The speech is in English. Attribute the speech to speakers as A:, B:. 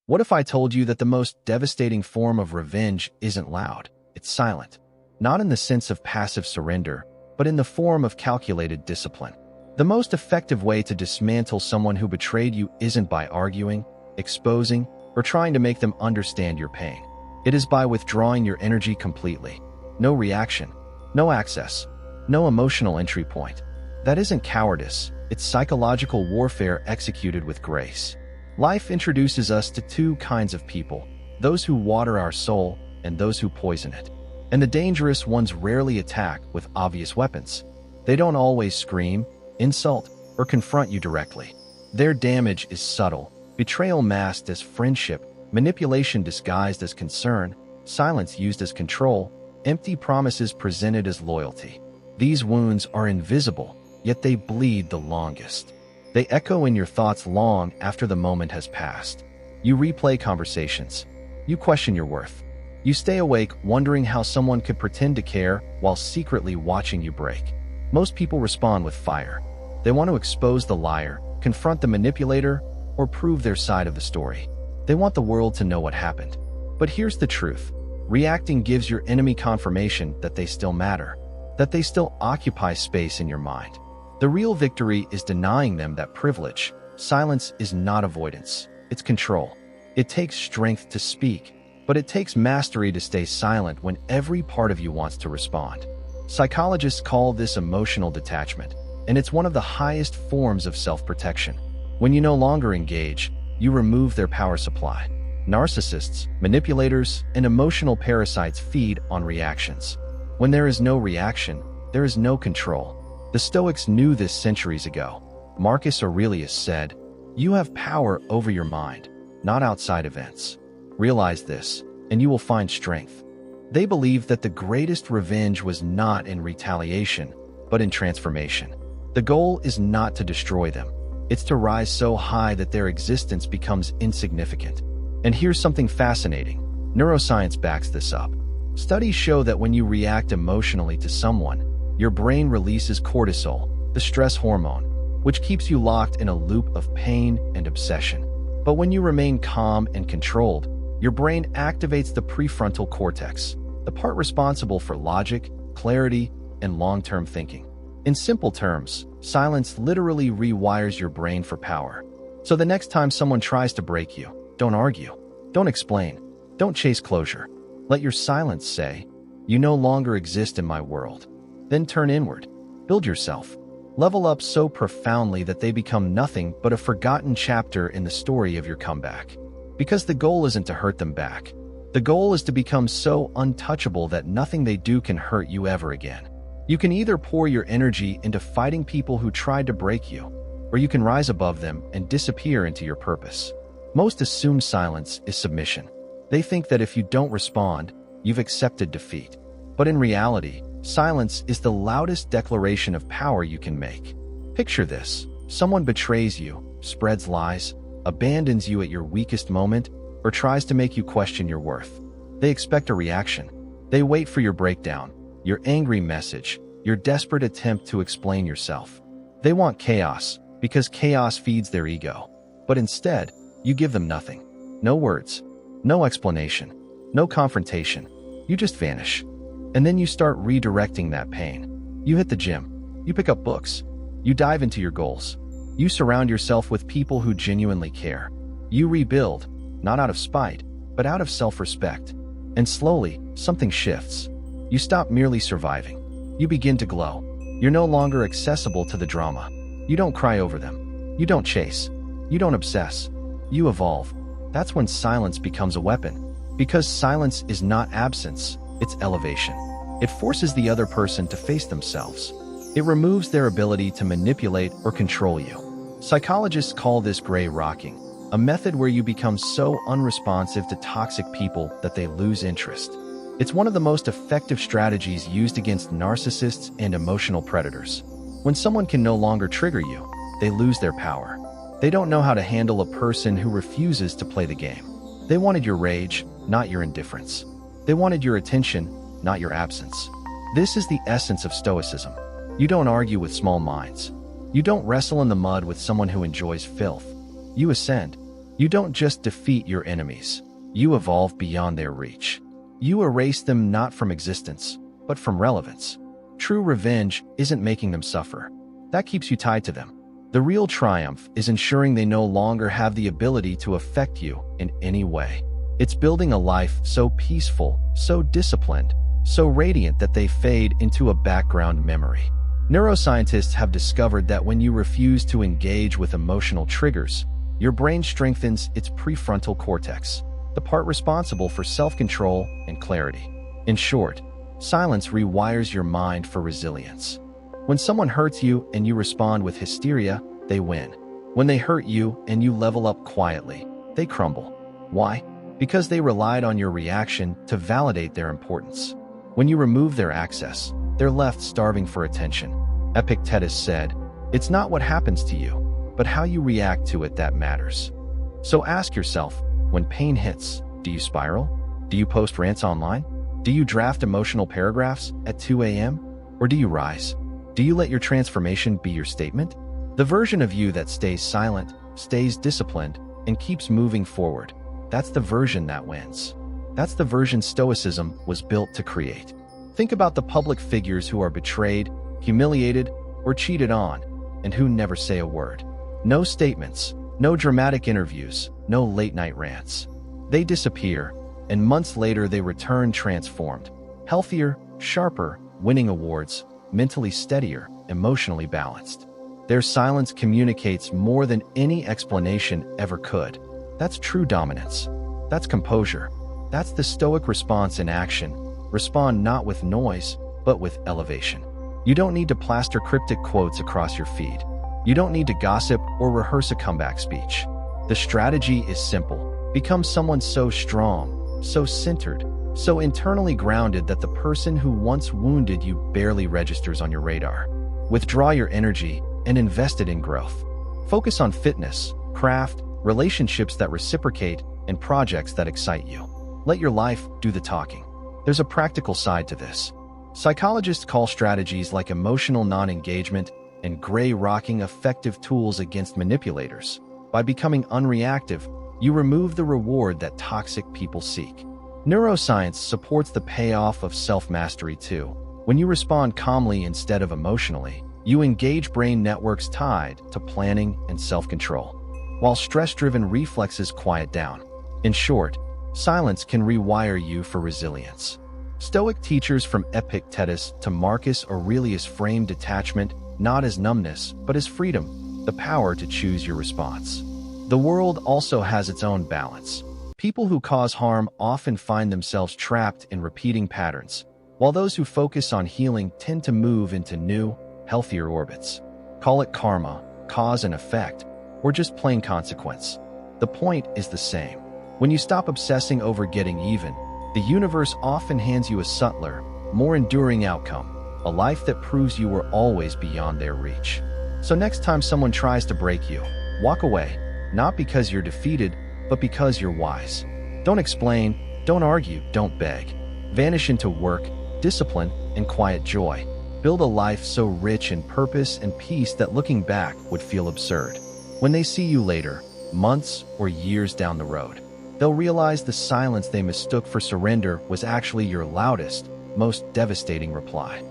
A: What if I told you that the most devastating form of revenge isn't loud, it's silent? Not in the sense of passive surrender, but in the form of calculated discipline. The most effective way to dismantle someone who betrayed you isn't by arguing, exposing, or trying to make them understand your pain. It is by withdrawing your energy completely. No reaction, no access, no emotional entry point. That isn't cowardice, it's psychological warfare executed with grace. Life introduces us to two kinds of people, those who water our soul and those who poison it. And the dangerous ones rarely attack with obvious weapons. They don't always scream, insult, or confront you directly. Their damage is subtle, betrayal masked as friendship, manipulation disguised as concern, silence used as control, empty promises presented as loyalty. These wounds are invisible, yet they bleed the longest. They echo in your thoughts long after the moment has passed. You replay conversations. You question your worth. You stay awake wondering how someone could pretend to care while secretly watching you break. Most people respond with fire. They want to expose the liar, confront the manipulator, or prove their side of the story. They want the world to know what happened. But here's the truth. Reacting gives your enemy confirmation that they still matter, that they still occupy space in your mind. The real victory is denying them that privilege. Silence is not avoidance, it's control. It takes strength to speak, but it takes mastery to stay silent when every part of you wants to respond. Psychologists call this emotional detachment, and it's one of the highest forms of self-protection. When you no longer engage, you remove their power supply. Narcissists, manipulators, and emotional parasites feed on reactions. When there is no reaction, there is no control. The Stoics knew this centuries ago. Marcus Aurelius said, "You have power over your mind, not outside events. Realize this, and you will find strength." They believed that the greatest revenge was not in retaliation, but in transformation. The goal is not to destroy them. It's to rise so high that their existence becomes insignificant. And here's something fascinating. Neuroscience backs this up. Studies show that when you react emotionally to someone, your brain releases cortisol, the stress hormone, which keeps you locked in a loop of pain and obsession. But when you remain calm and controlled, your brain activates the prefrontal cortex, the part responsible for logic, clarity, and long-term thinking. In simple terms, silence literally rewires your brain for power. So the next time someone tries to break you, don't argue, don't explain, don't chase closure. Let your silence say, "You no longer exist in my world." Then turn inward. Build yourself. Level up so profoundly that they become nothing but a forgotten chapter in the story of your comeback. Because the goal isn't to hurt them back. The goal is to become so untouchable that nothing they do can hurt you ever again. You can either pour your energy into fighting people who tried to break you, or you can rise above them and disappear into your purpose. Most assume silence is submission. They think that if you don't respond, you've accepted defeat. But in reality, silence is the loudest declaration of power you can make. Picture this. Someone betrays you, spreads lies, abandons you at your weakest moment, or tries to make you question your worth. They expect a reaction. They wait for your breakdown, your angry message, your desperate attempt to explain yourself. They want chaos, because chaos feeds their ego. But instead, you give them nothing. No words, no explanation, no confrontation. You just vanish. And then you start redirecting that pain. You hit the gym. You pick up books. You dive into your goals. You surround yourself with people who genuinely care. You rebuild, not out of spite, but out of self-respect. And slowly, something shifts. You stop merely surviving. You begin to glow. You're no longer accessible to the drama. You don't cry over them. You don't chase. You don't obsess. You evolve. That's when silence becomes a weapon. Because silence is not absence, it's elevation. It forces the other person to face themselves. It removes their ability to manipulate or control you. Psychologists call this gray rocking, a method where you become so unresponsive to toxic people that they lose interest. It's one of the most effective strategies used against narcissists and emotional predators. When someone can no longer trigger you, they lose their power. They don't know how to handle a person who refuses to play the game. They wanted your rage, not your indifference. They wanted your attention, not your absence. This is the essence of Stoicism. You don't argue with small minds. You don't wrestle in the mud with someone who enjoys filth. You ascend. You don't just defeat your enemies. You evolve beyond their reach. You erase them not from existence, but from relevance. True revenge isn't making them suffer. That keeps you tied to them. The real triumph is ensuring they no longer have the ability to affect you in any way. It's building a life so peaceful, so disciplined, so radiant that they fade into a background memory. Neuroscientists have discovered that when you refuse to engage with emotional triggers, your brain strengthens its prefrontal cortex, the part responsible for self-control and clarity. In short, silence rewires your mind for resilience. When someone hurts you and you respond with hysteria, they win. When they hurt you and you level up quietly, they crumble. Why? Because they relied on your reaction to validate their importance. When you remove their access, they're left starving for attention. Epictetus said, "It's not what happens to you, but how you react to it that matters." So ask yourself, when pain hits, do you spiral? Do you post rants online? Do you draft emotional paragraphs at 2 a.m.? Or do you rise? Do you let your transformation be your statement? The version of you that stays silent, stays disciplined, and keeps moving forward, that's the version that wins. That's the version Stoicism was built to create. Think about the public figures who are betrayed, humiliated, or cheated on, and who never say a word. No statements, no dramatic interviews, no late-night rants. They disappear, and months later they return transformed, healthier, sharper, winning awards, mentally steadier, emotionally balanced. Their silence communicates more than any explanation ever could. That's true dominance. That's composure. That's the Stoic response in action. Respond not with noise, but with elevation. You don't need to plaster cryptic quotes across your feed. You don't need to gossip or rehearse a comeback speech. The strategy is simple. Become someone so strong, so centered, so internally grounded that the person who once wounded you barely registers on your radar. Withdraw your energy and invest it in growth. Focus on fitness, craft, relationships that reciprocate, and projects that excite you. Let your life do the talking. There's a practical side to this. Psychologists call strategies like emotional non-engagement and gray rocking effective tools against manipulators. By becoming unreactive, you remove the reward that toxic people seek. Neuroscience supports the payoff of self-mastery too. When you respond calmly instead of emotionally, you engage brain networks tied to planning and self-control, while stress-driven reflexes quiet down. In short, silence can rewire you for resilience. Stoic teachers from Epictetus to Marcus Aurelius frame detachment not as numbness, but as freedom, the power to choose your response. The world also has its own balance. People who cause harm often find themselves trapped in repeating patterns, while those who focus on healing tend to move into new, healthier orbits. Call it karma, cause and effect, or just plain consequence. The point is the same. When you stop obsessing over getting even, the universe often hands you a subtler, more enduring outcome, a life that proves you were always beyond their reach. So next time someone tries to break you, walk away, not because you're defeated, but because you're wise. Don't explain, don't argue, don't beg. Vanish into work, discipline, and quiet joy. Build a life so rich in purpose and peace that looking back would feel absurd. When they see you later, months or years down the road, they'll realize the silence they mistook for surrender was actually your loudest, most devastating reply.